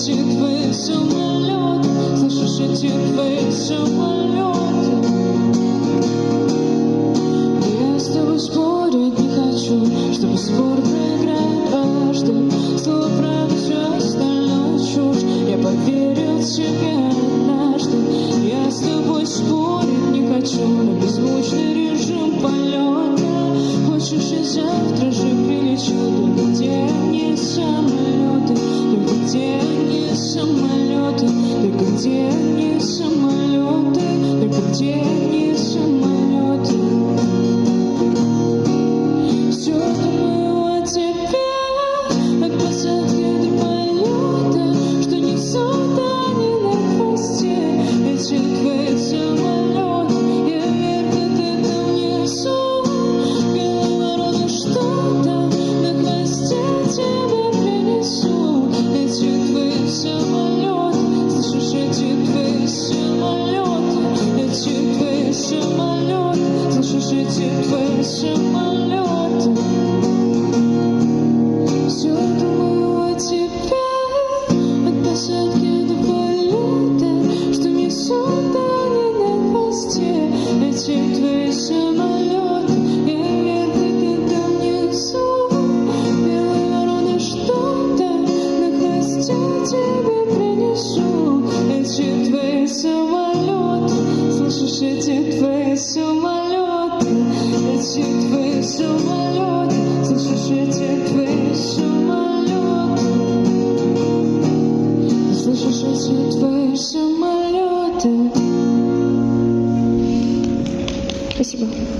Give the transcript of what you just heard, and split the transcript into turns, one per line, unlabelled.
эти твои самолеты, слышишь, эти твои самолеты. Я с тобой спорить не хочу, чтобы спор проиграет каждый. Слово правда, все остальное чушь. Я поверил тебе однажды. Я с тобой спорить не хочу, но беззвучный режим полета. Хочешь, и завтра же прилечу. Только где не самолеты, только где не самолеты, только где не самолеты, только где